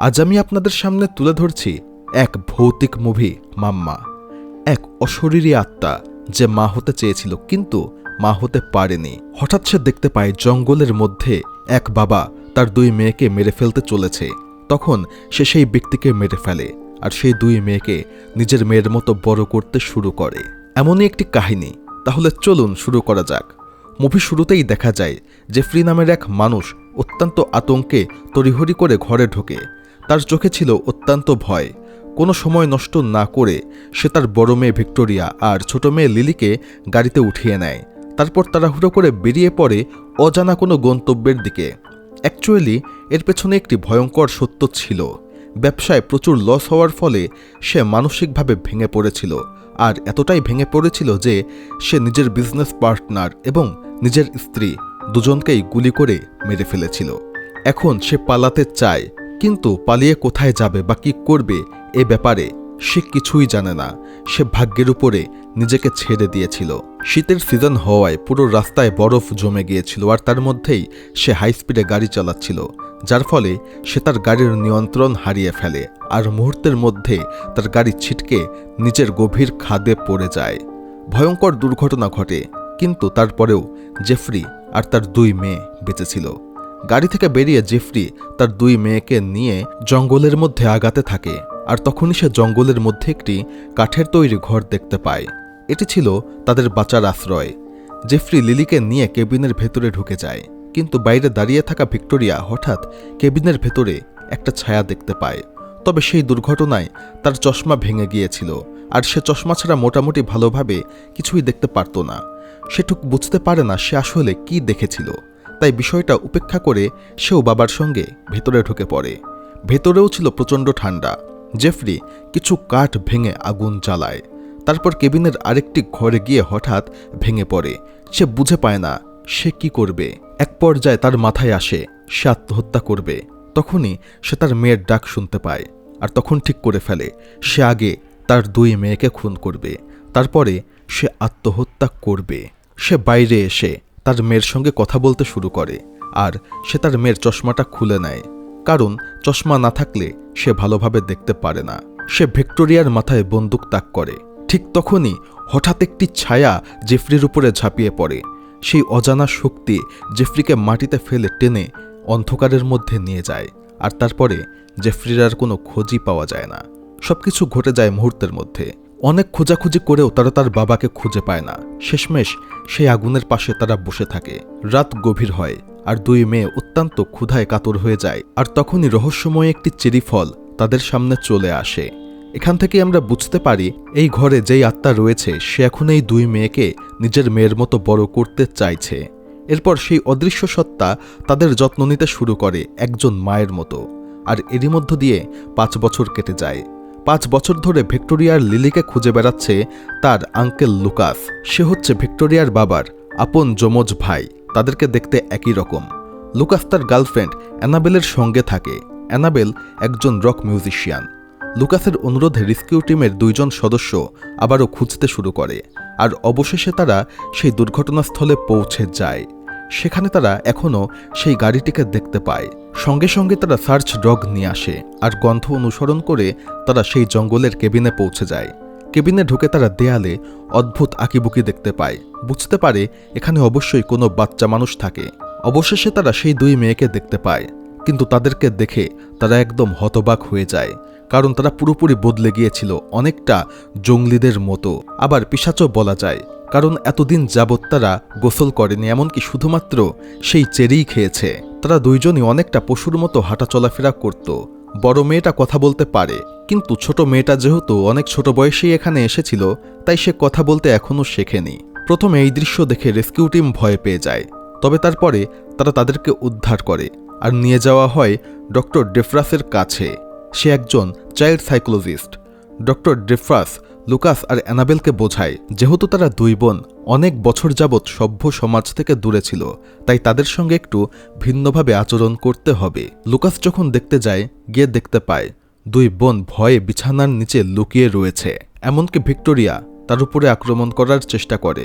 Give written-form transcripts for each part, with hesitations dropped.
আজ আমি আপনাদের সামনে তুলে ধরছি এক ভৌতিক মুভি মাম্মা। এক অশরীরী আত্মা যে মা হতে চেয়েছিল কিন্তু মা হতে পারেনি। হঠাৎ সে দেখতে পায় জঙ্গলের মধ্যে এক বাবা তার দুই মেয়েকে মেরে ফেলতে চলেছে। তখন সে সেই ব্যক্তিকে মেরে ফেলে আর সেই দুই মেয়েকে নিজের মেয়ের মতো বড় করতে শুরু করে। এমনই একটি কাহিনী। তাহলে চলুন শুরু করা যাক। মুভি শুরুতেই দেখা যায় জেফ্রি নামের এক মানুষ অত্যন্ত আতঙ্কে তড়িঘড়ি করে ঘরে ঢোকে। তার চোখে ছিল অত্যন্ত ভয়। কোনো সময় নষ্ট না করে সে তার বড় মেয়ে ভিক্টোরিয়া আর ছোট মেয়ে লিলিকে গাড়িতে উঠিয়ে নেয়। তারপর তাড়াহুড়ো করে বেরিয়ে পড়ে অজানা কোনো গন্তব্যের দিকে। অ্যাকচুয়ালি এর পেছনে একটি ভয়ঙ্কর সত্য ছিল। ব্যবসায় প্রচুর লস হওয়ার ফলে সে মানসিকভাবে ভেঙে পড়েছিল, আর এতটাই ভেঙে পড়েছিল যে সে নিজের বিজনেস পার্টনার এবং নিজের স্ত্রী দুজনকেই গুলি করে মেরে ফেলেছিল। এখন সে পালাতে চায়, কিন্তু পালিয়ে কোথায় যাবে বা কী করবে এ ব্যাপারে সে কিছুই জানে না। সে ভাগ্যের উপরে নিজেকে ছেড়ে দিয়েছিল। শীতের সিজন হওয়ায় পুরো রাস্তায় বরফ জমে গিয়েছিল, আর তার মধ্যেই সে হাই স্পিডে গাড়ি চালাচ্ছিল, যার ফলে সে তার গাড়ির নিয়ন্ত্রণ হারিয়ে ফেলে আর মুহূর্তের মধ্যে তার গাড়ি ছিটকে নিচের গভীর খাদে পড়ে যায়। ভয়ঙ্কর দুর্ঘটনা ঘটে, কিন্তু তারপরেও জেফ্রি আর তার দুই মেয়ে বেঁচেছিল। গাড়ি থেকে বেরিয়ে জেফ্রি তার দুই মেয়েকে নিয়ে জঙ্গলের মধ্যে আগাতে থাকে, আর তখনই সে জঙ্গলের মধ্যে একটি কাঠের তৈরি ঘর দেখতে পায়। এটি ছিল তাদের বাঁচার আশ্রয়। জেফ্রি লিলিকে নিয়ে কেবিনের ভেতরে ঢুকে যায়, কিন্তু বাইরে দাঁড়িয়ে থাকা ভিক্টোরিয়া হঠাৎ কেবিনের ভেতরে একটা ছায়া দেখতে পায়। তবে সেই দুর্ঘটনায় তার চশমা ভেঙে গিয়েছিল, আর সে চশমা ছাড়া মোটামুটি ভালোভাবে কিছুই দেখতে পারত না। সে ঠিক বুঝতে পারে না সে আসলে কি দেখেছিল। তাই বিষয়টা উপেক্ষা করে সেও বাবার সঙ্গে ভেতরে ঢুকে পড়ে। ভেতরেও ছিল প্রচণ্ড ঠান্ডা। জেফ্রি কিছু কাঠ ভেঙে আগুন জ্বালায়, তারপর কেবিনের আরেকটি ঘরে গিয়ে হঠাৎ ভেঙে পড়ে। সে বুঝে পায় না সে কি করবে। এক পর্যায়ে তার মাথায় আসে সে আত্মহত্যা করবে। তখনই সে তার মেয়ের ডাক শুনতে পায়, আর তখন ঠিক করে ফেলে সে আগে তার দুই মেয়েকে খুন করবে, তারপরে সে আত্মহত্যা করবে। সে বাইরে এসে তার মেয়ের সঙ্গে কথা বলতে শুরু করে, আর সে তার মেয়ের চশমাটা খুলে নেয়, কারণ চশমা না থাকলে সে ভালোভাবে দেখতে পারে না। সে ভিক্টোরিয়ার মাথায় বন্দুক তাক করে। ঠিক তখনই হঠাৎ একটি ছায়া জেফ্রির উপরে ঝাঁপিয়ে পড়ে। সেই অজানা শক্তি জেফ্রিকে মাটিতে ফেলে টেনে অন্ধকারের মধ্যে নিয়ে যায়, আর তারপরে জেফ্রির আর কোনো খোঁজই পাওয়া যায় না। সবকিছু ঘটে যায় মুহূর্তের মধ্যে। অনেক খোঁজাখুঁজি করেও তারা তার বাবাকে খুঁজে পায় না। শেষমেশ সেই আগুনের পাশে তারা বসে থাকে। রাত গভীর হয়, আর দুই মেয়ে অত্যন্ত ক্ষুধায় কাতর হয়ে যায়। আর তখনই রহস্যময় একটি চেরি ফল তাদের সামনে চলে আসে। এখান থেকে আমরা বুঝতে পারি এই ঘরে যেই আত্মা রয়েছে সে এখন এই দুই মেয়েকে নিজের মেয়ের মতো বড় করতে চাইছে। এরপর সেই অদৃশ্য সত্তা তাদের যত্ন নিতে শুরু করে একজন মায়ের মতো। আর এরই মধ্য দিয়ে 5 বছর কেটে যায়। 5 বছর ধরে ভিক্টোরিয়ার লিলিকে খুঁজে বেড়াচ্ছে তার আঙ্কেল লুকাস। সে হচ্ছে ভিক্টোরিয়ার বাবার আপন যমজ ভাই। তাদেরকে দেখতে একই রকম। লুকাস তার গার্লফ্রেন্ড অ্যানাবেলের সঙ্গে থাকে। অ্যানাবেল একজন রক মিউজিশিয়ান। লুকাসের অনুরোধে রেস্কিউ টিমের 2 জন সদস্য আবারও খুঁজতে শুরু করে, আর অবশেষে তারা সেই দুর্ঘটনাস্থলে পৌঁছে যায়। সেখানে তারা এখনও সেই গাড়িটিকে দেখতে পায়। সঙ্গে সঙ্গে তারা সার্চ ডগ নিয়ে আসে, আর গন্ধ অনুসরণ করে তারা সেই জঙ্গলের কেবিনে পৌঁছে যায়। কেবিনে ঢুকে তারা দেয়ালে অদ্ভুত আঁকিবুকি দেখতে পায়। বুঝতে পারে এখানে অবশ্যই কোনো বাচ্চা মানুষ থাকে। অবশেষে তারা সেই 2 মেয়েকে দেখতে পায়, কিন্তু তাদেরকে দেখে তারা একদম হতবাক হয়ে যায়, কারণ তারা পুরোপুরি বদলে গিয়েছিল, অনেকটা জঙ্গলিদের মতো। আবার পিশাচও বলা যায়, কারণ এতদিন যাবৎ তারা গোসল করেনি, এমনকি শুধুমাত্র সেই চেরিই খেয়েছে। তারা 2 জনই অনেকটা পশুর মতো হাঁটা চলাফেরা করত। বড় মেয়েটা কথা বলতে পারে, কিন্তু ছোট মেয়েটা যেহেতু অনেক ছোট বয়সেই এখানে এসেছিল, তাই সে কথা বলতে এখনও শেখেনি। প্রথমে এই দৃশ্য দেখে রেস্কিউ টিম ভয় পেয়ে যায়, তবে তারপরে তারা তাদেরকে উদ্ধার করে আর নিয়ে যাওয়া হয় ডক্টর ডেফ্রাসের কাছে। সে একজন চাইল্ড সাইকোলজিস্ট। ডক্টর ডেফ্রাস লুকাস আর অ্যানাবেলকে বোঝায় যেহেতু তারা 2 বোন অনেক বছর যাবৎ সভ্য সমাজ থেকে দূরে ছিল, তাই তাদের সঙ্গে একটু ভিন্নভাবে আচরণ করতে হবে। লুকাস যখন দেখতে যায়, গিয়ে দেখতে পায় 2 বোন ভয়ে বিছানার নিচে লুকিয়ে রয়েছে। এমনকি ভিক্টোরিয়া তার উপরে আক্রমণ করার চেষ্টা করে,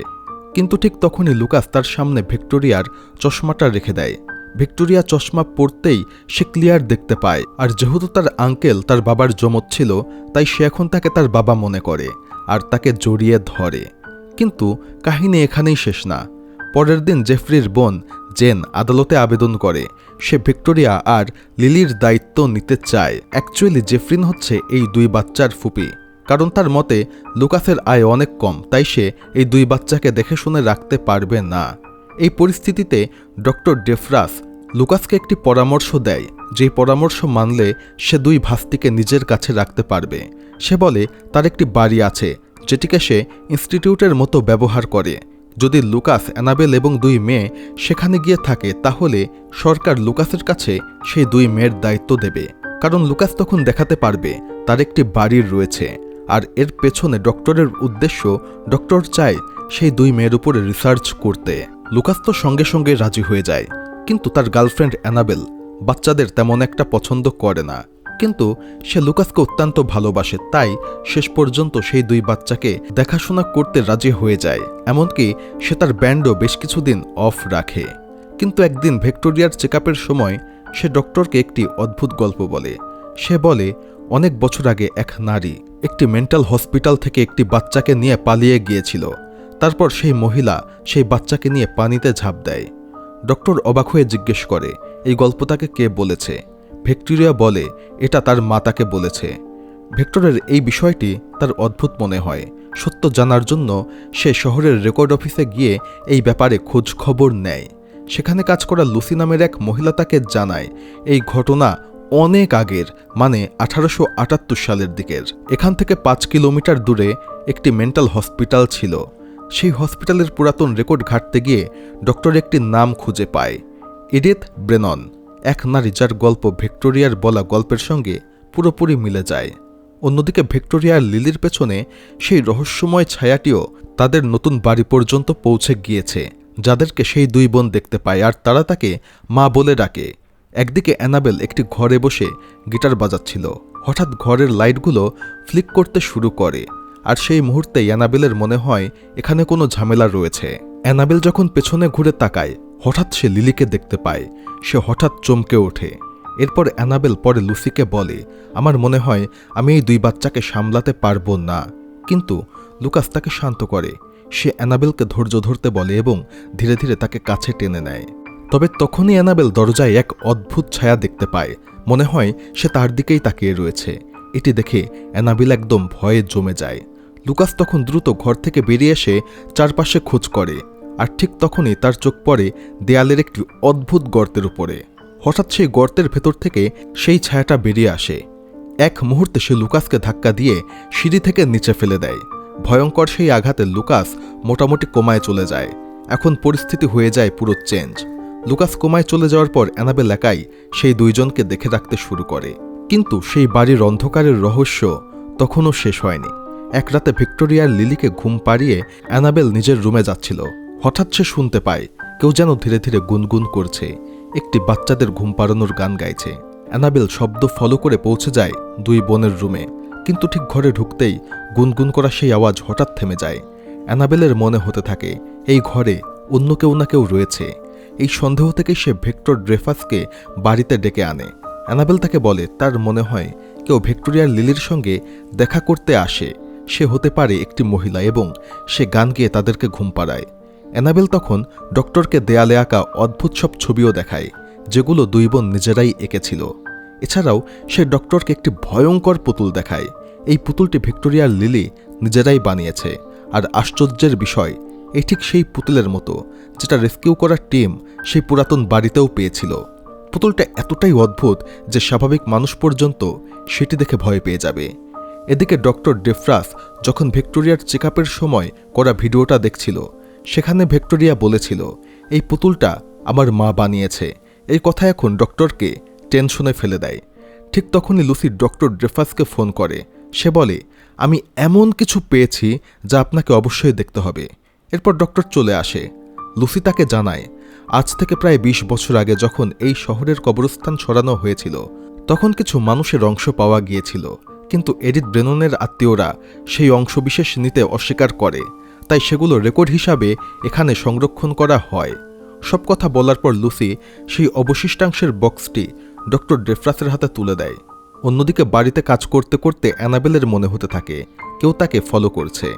কিন্তু ঠিক তখনই লুকাস তার সামনে ভিক্টোরিয়ার চশমাটা রেখে দেয়। ভিক্টোরিয়া চশমা পরতেই সে ক্লিয়ার দেখতে পায়, আর যেহেতু তার আঙ্কেল তার বাবার জমজ ছিল তাই সে এখন তাকে তার বাবা মনে করে আর তাকে জড়িয়ে ধরে। কিন্তু কাহিনী এখানেই শেষ না। পরের দিন জেফরির বোন জেন আদালতে আবেদন করে সে ভিক্টোরিয়া আর লিলির দায়িত্ব নিতে চায়। অ্যাকচুয়ালি জেফরিন হচ্ছে এই দুই বাচ্চার ফুপি, কারণ তার মতে লুকাসের আয় অনেক কম, তাই সে এই দুই বাচ্চাকে দেখে শুনে রাখতে পারবে না। এই পরিস্থিতিতে ডক্টর ডেফরাস লুকাসকে একটি পরামর্শ দেয়, যেই পরামর্শ মানলে সে দুই ভাস্তিকে নিজের কাছে রাখতে পারবে। সে বলে তার একটি বাড়ি আছে যেটিকে সে ইনস্টিটিউটের মতো ব্যবহার করে। যদি লুকাস, অ্যানাবেল এবং দুই মেয়ে সেখানে গিয়ে থাকে তাহলে সরকার লুকাসের কাছে সেই দুই মেয়ের দায়িত্ব দেবে, কারণ লুকাস তখন দেখাতে পারবে তার একটি বাড়ির রয়েছে। আর এর পেছনে ডক্টরের উদ্দেশ্য, ডক্টর চায় সেই দুই মেয়ের উপরে রিসার্চ করতে। লুকাস তো সঙ্গে সঙ্গে রাজি হয়ে যায়, কিন্তু তার গার্লফ্রেন্ড অ্যানাবেল বাচ্চাদের তেমন একটা পছন্দ করে না। কিন্তু সে লুকাসকে অত্যন্ত ভালোবাসে, তাই শেষ পর্যন্ত সেই দুই বাচ্চাকে দেখাশোনা করতে রাজি হয়ে যায়। এমনকি সে তার ব্যান্ডও বেশ কিছুদিন অফ রাখে। কিন্তু একদিন ভিক্টোরিয়ার চেকআপের সময় সে ডক্টরকে একটি অদ্ভুত গল্প বলে। সে বলে অনেক বছর আগে এক নারী একটি মেন্টাল হসপিটাল থেকে একটি বাচ্চাকে নিয়ে পালিয়ে গিয়েছিল। তারপর সেই মহিলা সেই বাচ্চাকে নিয়ে পানিতে ঝাঁপ দেয়। ডক্টর অবাক হয়ে জিজ্ঞেস করে এই গল্পটাকে কে বলেছে। ভিক্টোরিয়া বলে এটা তার মা তাকে বলেছে। ভিক্টরের এই বিষয়টি তার অদ্ভুত মনে হয়। সত্য জানার জন্য সে শহরের রেকর্ড অফিসে গিয়ে এই ব্যাপারে খোঁজ খবর নেয়। সেখানে কাজ করা লুসি নামের এক মহিলা তাকে জানায় এই ঘটনা অনেক আগের, মানে 1878 সালের দিকের। এখান থেকে 5 কিলোমিটার দূরে একটি মেন্টাল হসপিটাল ছিল। সেই হসপিটালের পুরাতন রেকর্ড ঘাঁটতে গিয়ে ডক্টর একটি নাম খুঁজে পায়, এডিথ ব্রেনন, এক নারী যার গল্প ভিক্টোরিয়ার বলা গল্পের সঙ্গে পুরোপুরি মিলে যায়। অন্যদিকে ভিক্টোরিয়ার লিলির পেছনে সেই রহস্যময় ছায়াটিও তাদের নতুন বাড়ি পর্যন্ত পৌঁছে গিয়েছে, যাদেরকে সেই দুই বোন দেখতে পায় আর তারা তাকে মা বলে ডাকে। একদিকে অ্যানাবেল একটি ঘরে বসে গিটার বাজাচ্ছিল। হঠাৎ ঘরের লাইটগুলো ফ্লিক করতে শুরু করে, আর সেই মুহূর্তে অ্যানাবেলের মনে হয় এখানে কোনো ঝামেলা রয়েছে। অ্যানাবেল যখন পেছনে ঘুরে তাকায় হঠাৎ সে লিলিকে দেখতে পায়। সে হঠাৎ চমকে ওঠে। এরপর অ্যানাবেল পরে লুসিকে বলে আমার মনে হয় আমি এই দুই বাচ্চাকে সামলাতে পারবো না। কিন্তু লুকাস তাকে শান্ত করে। সে অ্যানাবেলকে ধৈর্য ধরতে বলে এবং ধীরে ধীরে তাকে কাছে টেনে নেয়। তবে তখনই অ্যানাবেল দরজায় এক অদ্ভুত ছায়া দেখতে পায়। মনে হয় সে তার দিকেই তাকিয়ে রয়েছে। এটি দেখে অ্যানাবেল একদম ভয়ে জমে যায়। লুকাস তখন দ্রুত ঘর থেকে বেরিয়ে এসে চারপাশে খোঁজ করে, আর ঠিক তখনই তার চোখ পড়ে দেয়ালের একটি অদ্ভুত গর্তের উপরে। হঠাৎ সেই গর্তের ভেতর থেকে সেই ছায়াটা বেরিয়ে আসে। এক মুহূর্তে সে লুকাসকে ধাক্কা দিয়ে সিঁড়ি থেকে নিচে ফেলে দেয়। ভয়ঙ্কর সেই আঘাতে লুকাস মোটামুটি কোমায় চলে যায়। এখন পরিস্থিতি হয়ে যায় পুরো চেঞ্জ। লুকাস কোমায় চলে যাওয়ার পর অ্যানাবেল একাই সেই দুইজনকে দেখে রাখতে শুরু করে। কিন্তু সেই বাড়ির অন্ধকারের রহস্য তখনও শেষ হয়নি। এক রাতে ভিক্টোরিয়ার লিলিকে ঘুম পাড়িয়ে অ্যানাবেল নিজের রুমে যাচ্ছিল। হঠাৎ সে শুনতে পায় কেউ যেন ধীরে ধীরে গুনগুন করছে, একটি বাচ্চাদের ঘুম পাড়ানোর গান গাইছে। অ্যানাবেল শব্দ ফলো করে পৌঁছে যায় দুই বোনের রুমে, কিন্তু ঠিক ঘরে ঢুকতেই গুনগুন করা সেই আওয়াজ হঠাৎ থেমে যায়। অ্যানাবেলের মনে হতে থাকে এই ঘরে অন্য কেউ না কেউ রয়েছে। এই সন্দেহ থেকে সে ভিক্টর ড্রেফাসকে বাড়িতে ডেকে আনে। অ্যানাবেল তাকে বলে তার মনে হয় কেউ ভিক্টোরিয়ার লিলির সঙ্গে দেখা করতে আসে। সে হতে পারে একটি মহিলা এবং সে গান গেয়ে তাদেরকে ঘুম পাড়ায়। অ্যানাবেল তখন ডক্টরকে দেয়ালে আঁকা অদ্ভুত সব ছবিও দেখায়, যেগুলো দুই বোন নিজেরাই এঁকেছিল। এছাড়াও সে ডক্টরকে একটি ভয়ঙ্কর পুতুল দেখায়। এই পুতুলটি ভিক্টোরিয়ার লিলি নিজেরাই বানিয়েছে, আর আশ্চর্যের বিষয় এই ঠিক সেই পুতুলের মতো যেটা রেস্কিউ করার টিম সেই পুরাতন বাড়িতেও পেয়েছিল। পুতুলটা এতটাই অদ্ভুত যে স্বাভাবিক মানুষ পর্যন্ত সেটি দেখে ভয় পেয়ে যাবে। এদিকে ডক্টর ডেফরাস যখন ভিক্টোরিয়ার চেকআপের সময় করা ভিডিওটা দেখছিল, সেখানে ভিক্টোরিয়া বলেছিল এই পুতুলটা আমার মা বানিয়েছে। এই কথা এখন ডক্টরকে টেনশনে ফেলে দেয়। ঠিক তখনই লুসি ডক্টর ড্রেফাসকে ফোন করে। সে বলে আমি এমন কিছু পেয়েছি যা আপনাকে অবশ্যই দেখতে হবে। এরপর ডক্টর চলে আসে। লুসি তাকে জানায় আজ থেকে প্রায় 20 বছর আগে যখন এই শহরের কবরস্থান সরানো হয়েছিল তখন কিছু মানুষের অংশ পাওয়া গিয়েছিল, কিন্তু এডিথ ব্রেননের আত্মীয়রা সেই অংশবিশেষ নিতে অস্বীকার করে। তাই সেগুলো রেকর্ড হিসাবে এখানে সংরক্ষণ করা হয়। সব কথা বলার পর লুসি সেই অবশিষ্টাংশের বক্সটি ডক্টর ডেফরাসের হাতে তুলে দেয়। অন্যদিকে বাড়িতে কাজ করতে করতে অ্যানাবেলের মনে হতে থাকে কেউ তাকে ফলো করছে।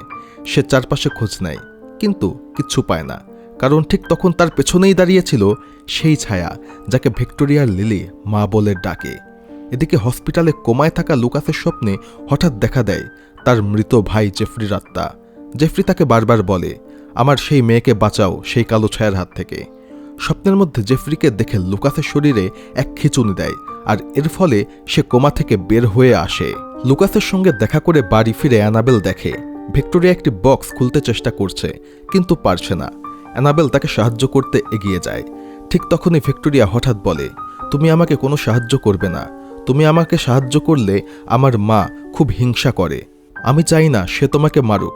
সে চারপাশে খোঁজ নেয়, কিন্তু কিচ্ছু পায় না, কারণ ঠিক তখন তার পেছনেই দাঁড়িয়েছিল সেই ছায়া যাকে ভিক্টোরিয়ার লিলি মা বলে ডাকে। এদিকে হসপিটালে কোমায় থাকা লুকাসের স্বপ্নে হঠাৎ দেখা দেয় তার মৃত ভাই জেফরির আত্মা। জেফরি তাকে বারবার বলে, আমার সেই মেয়েকে বাঁচাও সেই কালো ছায়ার হাত থেকে। স্বপ্নের মধ্যে জেফরিকে দেখে লুকাসের শরীরে এক খিঁচুনি দেয়, আর এর ফলে সে কোমা থেকে বের হয়ে আসে। লুকাসের সঙ্গে দেখা করে বাড়ি ফিরে অ্যানাবেল দেখে ভিক্টোরিয়া একটি বক্স খুলতে চেষ্টা করছে, কিন্তু পারছে না। অ্যানাবেল তাকে সাহায্য করতে এগিয়ে যায়। ঠিক তখনই ভিক্টোরিয়া হঠাৎ বলে, তুমি আমাকে কোনো সাহায্য করবে না। তুমি আমাকে সাহায্য করলে আমার মা খুব হিংসা করে। আমি চাই না সে তোমাকে মারুক।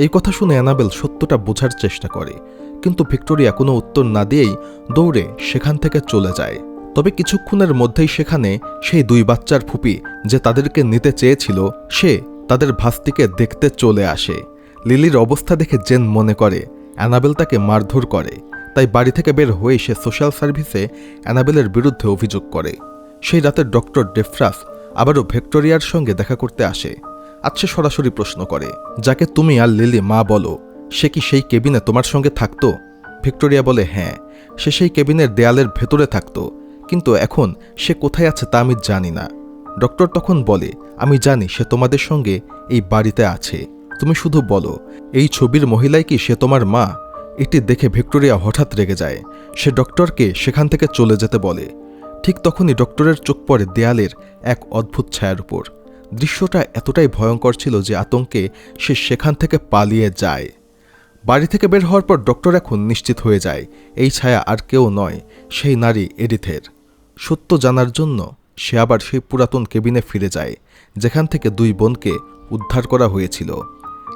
এই কথা শুনে অ্যানাবেল সত্যটা বোঝার চেষ্টা করে, কিন্তু ভিক্টোরিয়া কোনো উত্তর না দিয়েই দৌড়ে সেখান থেকে চলে যায়। তবে কিছুক্ষণের মধ্যেই সেখানে সেই দুই বাচ্চার ফুপি যে তাদেরকে নিতে চেয়েছিল, সে তাদের ভাস্তিকে দেখতে চলে আসে। লিলির অবস্থা দেখে জেন মনে করে অ্যানাবেল তাকে মারধর করে, তাই বাড়ি থেকে বের হয়ে সে সোশ্যাল সার্ভিসে অ্যানাবেলের বিরুদ্ধে অভিযোগ করে। সেই রাতে ডক্টর ডেফরাস আবারও ভিক্টোরিয়ার সঙ্গে দেখা করতে আসে। আজ সে সরাসরি প্রশ্ন করে, যাকে তুমি আর লিলি মা বলো, সে কি সেই কেবিনে তোমার সঙ্গে থাকতো? ভিক্টোরিয়া বলে, হ্যাঁ, সে সেই কেবিনের দেয়ালের ভেতরে থাকতো, কিন্তু এখন সে কোথায় আছে তা আমি জানি না। ডক্টর তখন বলে, আমি জানি সে তোমাদের সঙ্গে এই বাড়িতে আছে, তুমি শুধু বলো এই ছবির মহিলাই কি সে তোমার মা? এটি দেখে ভিক্টোরিয়া হঠাৎ রেগে যায়। সে ডক্টরকে সেখান থেকে চলে যেতে বলে। ঠিক তখনই ডক্টরের চোখ পড়ে দেয়ালের এক অদ্ভুত ছায়ার উপর। দৃশ্যটা এতটাই ভয়ঙ্কর ছিল যে আতঙ্কে সে সেখান থেকে পালিয়ে যায়। বাড়ি থেকে বের হওয়ার পর ডক্টর এখন নিশ্চিত হয়ে যায় এই ছায়া আর কেউ নয়, সেই নারী এডিথের। সত্য জানার জন্য সে আবার সেই পুরাতন কেবিনে ফিরে যায়, যেখান থেকে দুই বোনকে উদ্ধার করা হয়েছিল।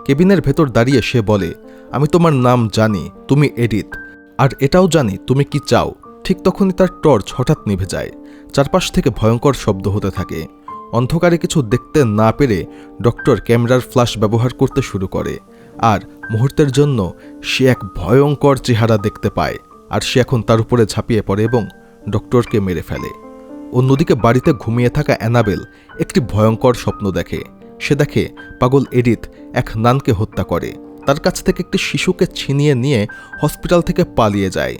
কেবিনের ভেতর দাঁড়িয়ে সে বলে, আমি তোমার নাম জানি, তুমি এডিথ, আর এটাও জানি তুমি কি চাও। ঠিক তখনই তার টর্চ হঠাৎ নিভে যায়। চারপাশ থেকে ভয়ঙ্কর শব্দ হতে থাকে। অন্ধকারে কিছু দেখতে না পেরে ডক্টর ক্যামেরার ফ্ল্যাশ ব্যবহার করতে শুরু করে, আর মুহূর্তের জন্য সে এক ভয়ঙ্কর চেহারা দেখতে পায়, আর সে এখন তার উপরে ঝাঁপিয়ে পড়ে এবং ডক্টরকে মেরে ফেলে। অন্যদিকে বাড়িতে ঘুমিয়ে থাকা অ্যানাবেল একটি ভয়ঙ্কর স্বপ্ন দেখে। সে দেখে পাগল এডিথ এক নানকে হত্যা করে, তার কাছ থেকে একটি শিশুকে ছিনিয়ে নিয়ে হসপিটাল থেকে পালিয়ে যায়।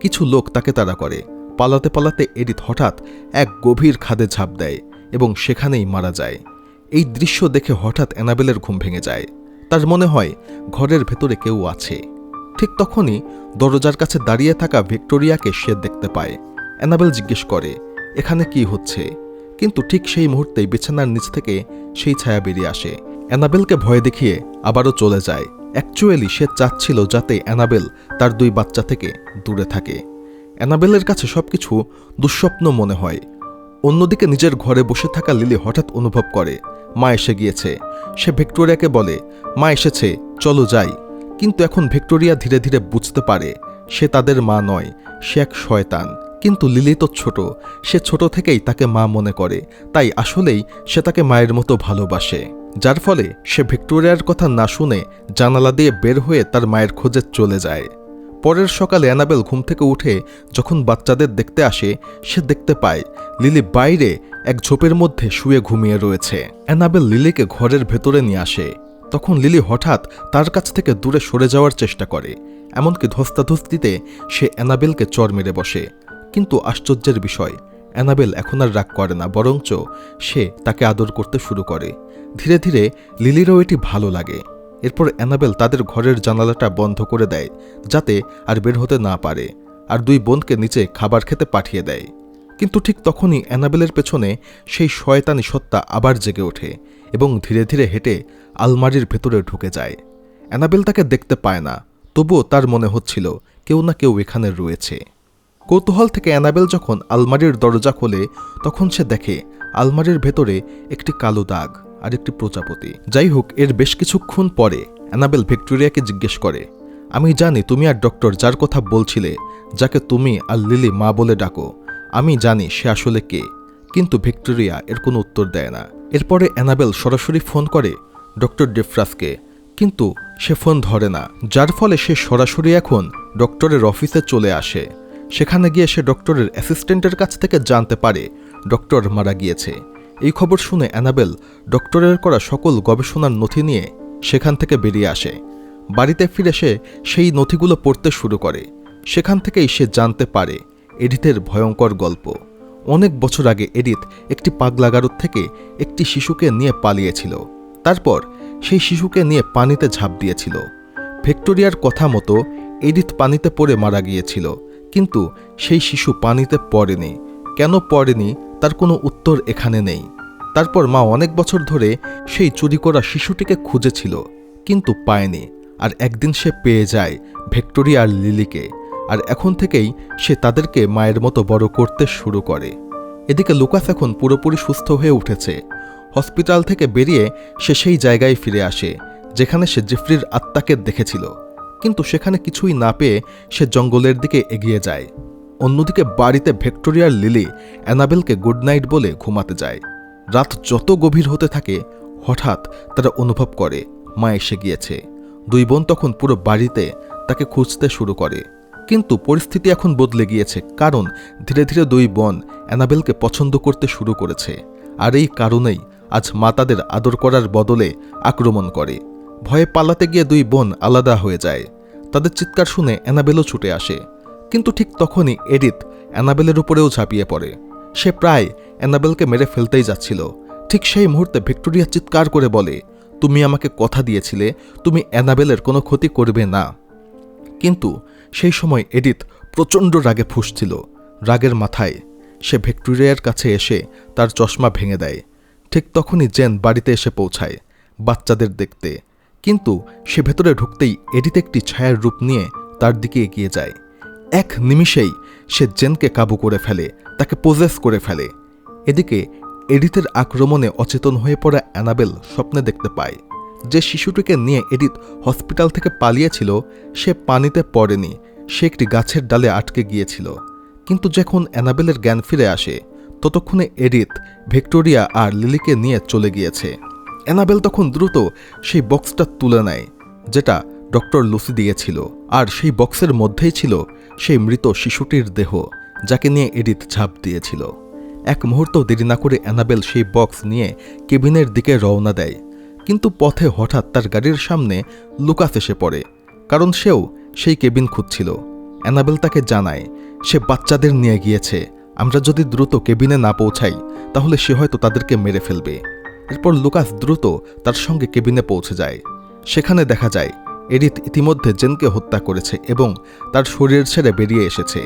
কিছু লোক তাকে তাড়া করে। পালাতে পালাতে এডিথ হঠাৎ এক গভীর খাদে ঝাঁপ দেয় এবং সেখানেই মারা যায়। এই দৃশ্য দেখে হঠাৎ অ্যানাবেলের ঘুম ভেঙে যায়। তার মনে হয় ঘরের ভেতরে কেউ আছে। ঠিক তখনই দরজার কাছে দাঁড়িয়ে থাকা ভিক্টোরিয়াকে সে দেখতে পায়। অ্যানাবেল জিজ্ঞেস করে, এখানে কি হচ্ছে? কিন্তু ঠিক সেই মুহূর্তেই বিছানার নিচ থেকে সেই ছায়া বেরিয়ে আসে। অ্যানাবেলকে ভয় দেখিয়ে আবারও চলে যায়। অ্যাকচুয়ালি সে চাচ্ছিল যাতে অ্যানাবেল তার দুই বাচ্চা থেকে দূরে থাকে। অ্যানাবেলের কাছে সবকিছু দুঃস্বপ্ন মনে হয়। অন্যদিকে নিজের ঘরে বসে থাকা লিলি হঠাৎ অনুভব করে মা এসে গিয়েছে। সে ভিক্টোরিয়াকে বলে, মা এসেছে, চলো যাই। কিন্তু এখন ভিক্টোরিয়া ধীরে ধীরে বুঝতে পারে সে তাদের মা নয়, সে এক শয়তান। কিন্তু লিলি তো ছোট, সে ছোট থেকেই তাকে মা মনে করে, তাই আসলেই সে তাকে মায়ের মতো ভালোবাসে। যার ফলে সে ভিক্টোরিয়ার কথা না শুনে জানালা দিয়ে বের হয়ে তার মায়ের খোঁজে চলে যায়। পরের সকালে অ্যানাবেল ঘুম থেকে উঠে যখন বাচ্চাদের দেখতে আসে, সে দেখতে পায় লিলি বাইরে এক ঝোপের মধ্যে শুয়ে ঘুমিয়ে রয়েছে। অ্যানাবেল লিলিকে ঘরের ভেতরে নিয়ে আসে। তখন লিলি হঠাৎ তার কাছ থেকে দূরে সরে যাওয়ার চেষ্টা করে, এমনকি ধস্তাধস্তিতে সে অ্যানাবেলকে চড় মেরে বসে। কিন্তু আশ্চর্যের বিষয়, অ্যানাবেল এখন আর রাগ করে না, বরঞ্চ সে তাকে আদর করতে শুরু করে। ধীরে ধীরে লিলিরও এটি ভালো লাগে। এরপর অ্যানাবেল তাদের ঘরের জানালাটা বন্ধ করে দেয় যাতে আর বের হতে না পারে, আর দুই বোনকে নিচে খাবার খেতে পাঠিয়ে দেয়। কিন্তু ঠিক তখনই অ্যানাবেলের পেছনে সেই শয়তানি সত্তা আবার জেগে ওঠে এবং ধীরে ধীরে হেঁটে আলমারির ভেতরে ঢুকে যায়। অ্যানাবেল তাকে দেখতে পায় না, তবুও তার মনে হচ্ছিল কেউ না কেউ এখানে রয়েছে। কৌতূহল থেকে অ্যানাবেল যখন আলমারির দরজা খোলে, তখন সে দেখে আলমারির ভেতরে একটি কালো দাগ আর একটি প্রজাপতি। যাই হোক, এর বেশ কিছুক্ষণ পরে অ্যানাবেল ভিক্টোরিয়াকে জিজ্ঞেস করে, আমি জানি তুমি আর ডক্টর যার কথা বলছিলে, যাকে তুমি আর লিলি মা বলে ডাকো, আমি জানি সে আসলে কে। কিন্তু ভিক্টোরিয়া এর কোনো উত্তর দেয় না। এরপরে অ্যানাবেল সরাসরি ফোন করে ডক্টর ডেফরাসকে, কিন্তু সে ফোন ধরে না, যার ফলে সে সরাসরি এখন ডক্টরের অফিসে চলে আসে। সেখানে গিয়ে সে ডক্টরের অ্যাসিস্ট্যান্টের কাছ থেকে জানতে পারে ডক্টর মারা গিয়েছে। এই খবর শুনে অ্যানাবেল ডক্টরের করা সকল গবেষণার নথি নিয়ে সেখান থেকে বেরিয়ে আসে। বাড়িতে ফিরে সে সেই নথিগুলো পড়তে শুরু করে। সেখান থেকেই সে জানতে পারে এডিথের ভয়ঙ্কর গল্প। অনেক বছর আগে এডিথ একটি পাগলাগারদ থেকে একটি শিশুকে নিয়ে পালিয়েছিল। তারপর সেই শিশুকে নিয়ে পানিতে ঝাঁপ দিয়েছিল। ভিক্টোরিয়ার কথা মতো এডিথ পানিতে পড়ে মারা গিয়েছিল, কিন্তু সেই শিশু পানিতে পড়েনি। কেন পড়েনি তার কোনো উত্তর এখানে নেই। তারপর মা অনেক বছর ধরে সেই চুরি করা শিশুটিকে খুঁজেছিল, কিন্তু পায়নি। আর একদিন সে পেয়ে যায় ভিক্টোরিয়া আর লিলিকে, আর এখন থেকেই সে তাদেরকে মায়ের মতো বড় করতে শুরু করে। এদিকে লুকাস এখন পুরোপুরি সুস্থ হয়ে উঠেছে। হসপিটাল থেকে বেরিয়ে সে সেই জায়গায় ফিরে আসে যেখানে সে জেফরির আত্মাকে দেখেছিল, কিন্তু সেখানে কিছুই না পেয়ে সে জঙ্গলের দিকে এগিয়ে যায়। অন্যদিকে বাড়িতে ভিক্টোরিয়ার লিলি অ্যানাবেলকে গুড নাইট বলে ঘুমাতে যায়। রাত যত গভীর হতে থাকে হঠাৎ তারা অনুভব করে মা এসে গিয়েছে। দুই বোন তখন পুরো বাড়িতে তাকে খুঁজতে শুরু করে, কিন্তু পরিস্থিতি এখন বদলে গিয়েছে, কারণ ধীরে ধীরে দুই বোন অ্যানাবেলকে পছন্দ করতে শুরু করেছে। আর এই কারণেই আজ মা তাদের আদর করার বদলে আক্রমণ করে। ভয়ে পালাতে গিয়ে দুই বোন আলাদা হয়ে যায়। তাদের চিৎকার শুনে অ্যানাবেলও ছুটে আসে, কিন্তু ঠিক তখনই এডিথ অ্যানাবেলের উপরেও ঝাঁপিয়ে পড়ে। সে প্রায় অ্যানাবেলকে মেরে ফেলতেই যাচ্ছিল। ঠিক সেই মুহূর্তে ভিক্টোরিয়া চিৎকার করে বলে, তুমি আমাকে কথা দিয়েছিলে তুমি অ্যানাবেলের কোনো ক্ষতি করবে না। কিন্তু সেই সময় এডিথ প্রচণ্ড রাগে ফুঁসছিল। রাগের মাথায় সে ভিক্টোরিয়ার কাছে এসে তার চশমা ভেঙে দেয়। ঠিক তখনই জেন বাড়িতে এসে পৌঁছায় বাচ্চাদের দেখতে, কিন্তু সে ভেতরে ঢুকতেই এডিথ একটি ছায়ার রূপ নিয়ে তার দিকে এগিয়ে যায়। এক নিমিষেই সে জেনকে কাবু করে ফেলে, তাকে পোজেস করে ফেলে। এদিকে এডিথের আক্রমণে অচেতন হয়ে পড়া অ্যানাবেল স্বপ্নে দেখতে পায় যে শিশুটিকে নিয়ে এডিথ হসপিটাল থেকে পালিয়েছিল সে পানিতে পড়েনি, সে একটি গাছের ডালে আটকে গিয়েছিল। কিন্তু যখন অ্যানাবেলের জ্ঞান ফিরে আসে ততক্ষণে এডিথ ভিক্টোরিয়া আর লিলিকে নিয়ে চলে গিয়েছে। অ্যানাবেল তখন দ্রুত সেই বক্সটা তুলে নেয় যেটা ডক্টর লুসি দিয়েছিল, আর সেই বক্সের মধ্যেই ছিল সেই মৃত শিশুটির দেহ যাকে নিয়ে এডিথ ঝাঁপ দিয়েছিল। এক মুহূর্ত দেরি না করে অ্যানাবেল সেই বক্স নিয়ে কেবিনের দিকে রওনা দেয়, কিন্তু পথে হঠাৎ তার গাড়ির সামনে লুকাস এসে পড়ে, কারণ সেও সেই কেবিন খুঁজছিল। অ্যানাবেল তাকে জানায় সে বাচ্চাদের নিয়ে গিয়েছে, আমরা যদি দ্রুত কেবিনে না পৌঁছাই তাহলে সে হয়তো তাদেরকে মেরে ফেলবে। এরপর লুকাস দ্রুত তার সঙ্গে কেবিনে পৌঁছে যায়। সেখানে দেখা যায় এডিথ ইতিমধ্যে জেনকে হত্যা করেছে এবং তার শরীর ছেড়ে বেরিয়ে এসেছে।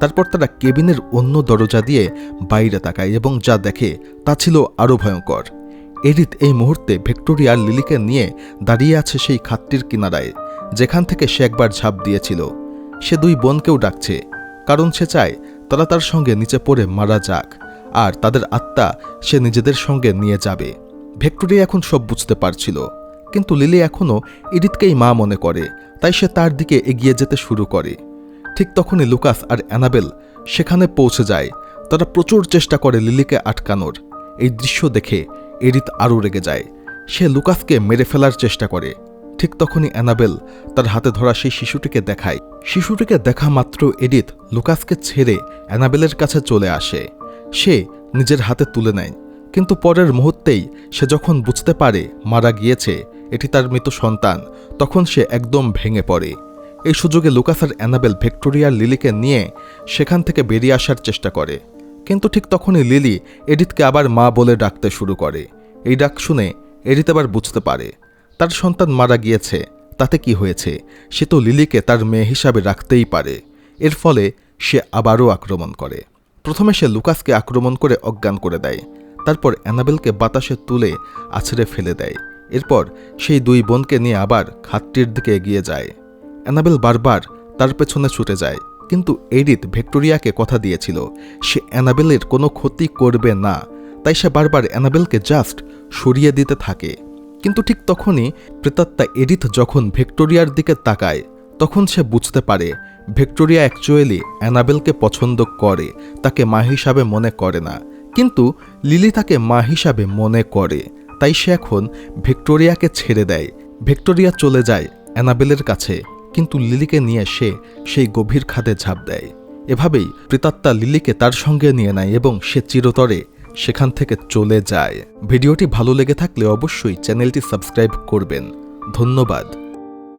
তারপর তারা কেবিনের অন্য দরজা দিয়ে বাইরে তাকায় এবং যা দেখে তা ছিল আরও ভয়ঙ্কর। এডিথ এই মুহূর্তে ভিক্টোরিয়া আর লিলিকে নিয়ে দাঁড়িয়ে আছে সেই খাতটির কিনারায় যেখান থেকে সে একবার ঝাঁপ দিয়েছিল। সে দুই বোনকেও ডাকছে, কারণ সে চায় তারা তার সঙ্গে নিচে পড়ে মারা যাক, আর তাদের আত্মা সে নিজেদের সঙ্গে নিয়ে যাবে। ভিক্টোরিয়া এখন সব বুঝতে পারছিল, কিন্তু লিলি এখনও এডিথকেই মা মনে করে, তাই সে তার দিকে এগিয়ে যেতে শুরু করে। ঠিক তখনই লুকাস আর অ্যানাবেল সেখানে পৌঁছে যায়। তারা প্রচুর চেষ্টা করে লিলিকে আটকানোর। এই দৃশ্য দেখে এডিথ আরও রেগে যায়। সে লুকাসকে মেরে ফেলার চেষ্টা করে। ঠিক তখনই অ্যানাবেল তার হাতে ধরা সেই শিশুটিকে দেখায়। শিশুটিকে দেখা মাত্র এডিথ লুকাসকে ছেড়ে অ্যানাবেলের কাছে চলে আসে। সে নিজের হাতে তুলে নেয়, কিন্তু পরের মুহূর্তেই সে যখন বুঝতে পারে মারা গিয়েছে এটি তার মৃত সন্তান, তখন সে একদম ভেঙে পড়ে। এই সুযোগে লুকাস আর অ্যানাবেল ভিক্টোরিয়া লিলিকে নিয়ে সেখান থেকে বেরিয়ে আসার চেষ্টা করে, কিন্তু ঠিক তখনই লিলি এডিথকে আবার মা বলে ডাকতে শুরু করে। এই ডাক শুনে এডিথ আবার বুঝতে পারে তার সন্তান মারা গিয়েছে, তাতে কি হয়েছে, সে তো লিলিকে তার মেয়ে হিসাবে রাখতেই পারে। এর ফলে সে আবারও আক্রমণ করে। প্রথমে সে লুকাসকে আক্রমণ করে অজ্ঞান করে দেয়, তারপর অ্যানাবেলকে বাতাসে তুলে আছড়ে ফেলে দেয়। এরপর সেই দুই বোনকে নিয়ে আবার খাতটির দিকে এগিয়ে যায়। অ্যানাবেল বারবার তার পেছনে ছুটে যায়, কিন্তু এডিথ ভিক্টোরিয়াকে কথা দিয়েছিল সে অ্যানাবেলের কোনো ক্ষতি করবে না, তাই সে বারবার অ্যানাবেলকে জাস্ট সরিয়ে দিতে থাকে। কিন্তু ঠিক তখনই প্রেতাত্মা এডিথ যখন ভিক্টোরিয়ার দিকে তাকায় তখন সে বুঝতে পারে ভিক্টোরিয়া অ্যাকচুয়ালি অ্যানাবেলকে পছন্দ করে, তাকে মা হিসাবে মনে করে না, কিন্তু লিলি তাকে মা হিসাবে মনে করে। তাই সে এখন ভিক্টোরিয়াকে ছেড়ে দেয়। ভিক্টোরিয়া চলে যায় অ্যানাবেলের কাছে, কিন্তু লিলিকে নিয়ে সে সেই গভীর খাদে ঝাঁপ দেয়। এভাবেই প্রেতাত্মা লিলিকে তার সঙ্গে নিয়ে নেয় এবং সে চিরতরে সেখান থেকে চলে যায়। ভিডিওটি ভালো লেগে থাকলে অবশ্যই চ্যানেলটি সাবস্ক্রাইব করবেন। ধন্যবাদ।